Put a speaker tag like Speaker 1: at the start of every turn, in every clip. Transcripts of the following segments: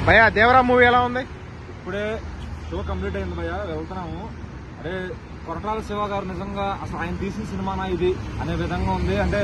Speaker 1: భయ్యా దేవరా మూవీ ఎలా ఉంది?
Speaker 2: ఇప్పుడే షో కంప్లీట్ అయింది భయ్యా, వెళ్తున్నాము. అరే కొరటాల శివ గారు నిజంగా అసలు ఆయన తీసిన సినిమానా ఇది అనే విధంగా ఉంది. అంటే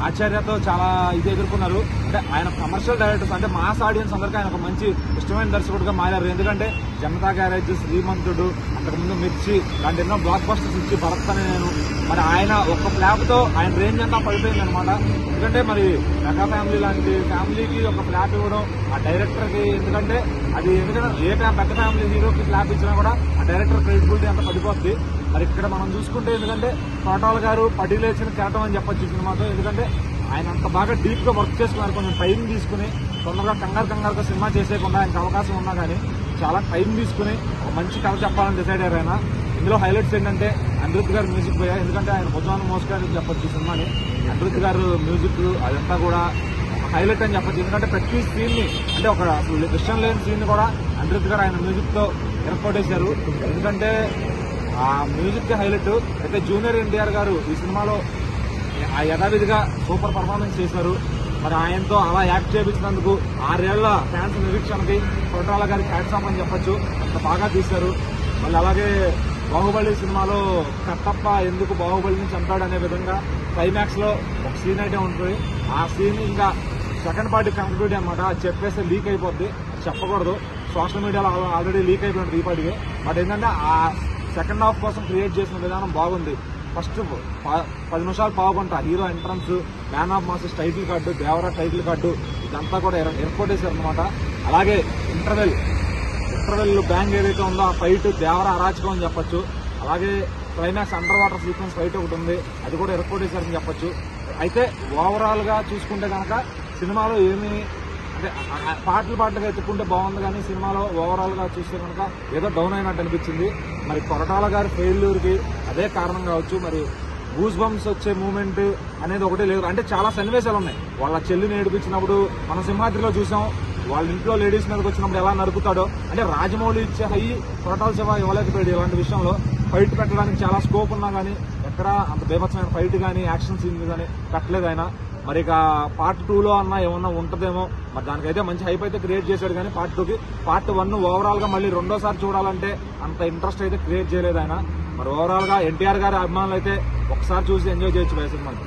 Speaker 2: ఆచార్యతో చాలా ఇది ఎదుర్కొన్నారు. అంటే ఆయన కమర్షియల్ డైరెక్టర్స్ అంటే మాస్ ఆడియన్స్ అందరికీ ఆయన ఒక మంచి ఇష్టమైన దర్శకుడిగా మారారు. ఎందుకంటే జనతా గ్యారేజ్, శ్రీమంతుడు, అంతకుముందు మిర్చి లాంటి ఎన్నో బ్లాక్ బస్టర్స్ ఇచ్చి భరత్ అని నేను మరి ఆయన ఒక్క ఫ్లాప్ తో ఆయన రేంజ్ అంతా పడిపోయింది అనమాట. ఎందుకంటే మరి మెగా ఫ్యామిలీ లాంటి ఫ్యామిలీకి ఒక ఫ్లాప్ ఇవ్వడం ఆ డైరెక్టర్ కి, ఎందుకంటే అది ఎందుకంటే ఏ పెద్ద ఫ్యామిలీ హీరోకి ఫ్లాప్ ఇచ్చినా కూడా ఆ డైరెక్టర్ క్రెడిబిలిటీ అంతా పడిపోద్ది. మరి ఇక్కడ మనం చూసుకుంటే ఎందుకంటే కొరటాల గారు పడిలేచిన కేటం అని చెప్పొచ్చు సినిమాతో. ఎందుకంటే ఆయన అంత బాగా డీప్ గా వర్క్ చేసుకున్నారు. కొంచెం టైం తీసుకుని తొందరగా కంగారుగా సినిమా చేసేయకుండా ఆయనకు అవకాశం ఉన్నా కానీ చాలా టైం తీసుకుని ఒక మంచి కథ చెప్పాలని డిసైడ్ అయ్యారు ఆయన. ఇందులో హైలైట్స్ ఏంటంటే అనిరుద్ధ్ గారు మ్యూజిక్ పోయా. ఎందుకంటే ఆయన భుజాన్ని మోసుకొని చెప్పొచ్చు ఈ సినిమాని. అనిరుద్ధ్ గారు మ్యూజిక్ అదంతా కూడా హైలైట్ అని చెప్పొచ్చు. ఎందుకంటే ప్రతి సీన్ ని అంటే ఒక విషయం లేని సీన్ ని కూడా అనిరుద్ధ్ గారు ఆయన మ్యూజిక్ తో ఏర్పడేశారు. ఎందుకంటే ఆ మ్యూజిక్ కి హైలైట్. అయితే జూనియర్ ఎన్టీఆర్ గారు ఈ సినిమాలో ఆ యథావిధిగా సూపర్ పర్ఫార్మెన్స్ చేశారు. మరి ఆయనతో అలా యాక్ట్ చేయించినందుకు 6 ఏళ్ల ఫ్యాన్స్ నిరీక్షణకి కొరటాల గారికి హ్యాట్స్ ఆఫ్ అని చెప్పొచ్చు. అంత బాగా తీశారు. మళ్ళీ అలాగే బాహుబలి సినిమాలో కట్టప్ప ఎందుకు బాహుబలిని చంపాడు అనే విధంగా క్లైమాక్స్ లో ఒక సీన్ అయితే ఉంటుంది. ఆ సీన్ ఇంకా సెకండ్ పార్టీ కంక్లూడ్ అనమాట. అది చెప్పేస్తే లీక్ అయిపోద్ది, చెప్పకూడదు. సోషల్ మీడియాలో ఆల్రెడీ లీక్ అయిపోయింది ఈ పాటికి. బట్ ఏంటంటే ఆ సెకండ్ హాఫ్ కోసం క్రియేట్ చేసిన విధానం బాగుంది. ఫస్ట్ 10 నిమిషాలు పావుగంట hero entrance, man of masses title card, Devara title card ఇదంతా కూడా ఏర్పడేశారు అనమాట. అలాగే ఇంటర్వెల్ బ్యాంగ్ ఏదైతే ఉందో ఆ ఫైట్ దేవరా అరాచకం అని చెప్పొచ్చు. అలాగే climax under water sequence fight ఒకటి ఉంది, అది కూడా ఏర్పడేశారని చెప్పొచ్చు. అయితే ఓవరాల్ గా చూసుకుంటే కనుక సినిమాలో ఏమీ అంటే పాటలుగా ఎత్తుకుంటే బాగుంది, కానీ సినిమాలో ఓవరాల్ గా చూస్తే కనుక ఏదో డౌన్ అయినట్టు అనిపించింది. మరి కొరటాల గారి ఫెయిల్యూర్ కి అదే కారణం కావచ్చు. మరి గూస్ బంప్స్ వచ్చే మూమెంట్ అనేది ఒకటే లేదు. అంటే చాలా సన్నివేశాలు ఉన్నాయి. వాళ్ళ చెల్లిని ఏడిపించినప్పుడు మనం సింహాద్రిలో చూసాం. వాళ్ళ ఇంట్లో లేడీస్ మీదకి వచ్చినప్పుడు ఎలా నరుకుతాడో, అంటే రాజమౌళి ఇచ్చే హై కొరటాల శివ ఇవ్వలేకపోయాడు. ఇలాంటి విషయంలో ఫైట్ పెట్టడానికి చాలా స్కోప్ ఉన్నా కానీ ఎక్కడా అంత బీభత్సమైన ఫైట్ కానీ యాక్షన్ సీన్ కానీ పెట్టలేదు ఆయన. మరి ఇక పార్ట్ 2లో అన్నా ఏమన్నా ఉంటదేమో. మరి దానికైతే మంచి హైప్ అయితే క్రియేట్ చేశాడు. కానీ పార్ట్ 2కి పార్ట్ 1 ఓవరాల్ గా మళ్ళీ రెండోసారి చూడాలంటే అంత ఇంట్రెస్ట్ అయితే క్రియేట్ చేయలేదు ఆయన. మరి ఓవరాల్ గా ఎన్టీఆర్ గారి అభిమానులు అయితే ఒకసారి చూసి ఎంజాయ్ చేయొచ్చు సినిమాని.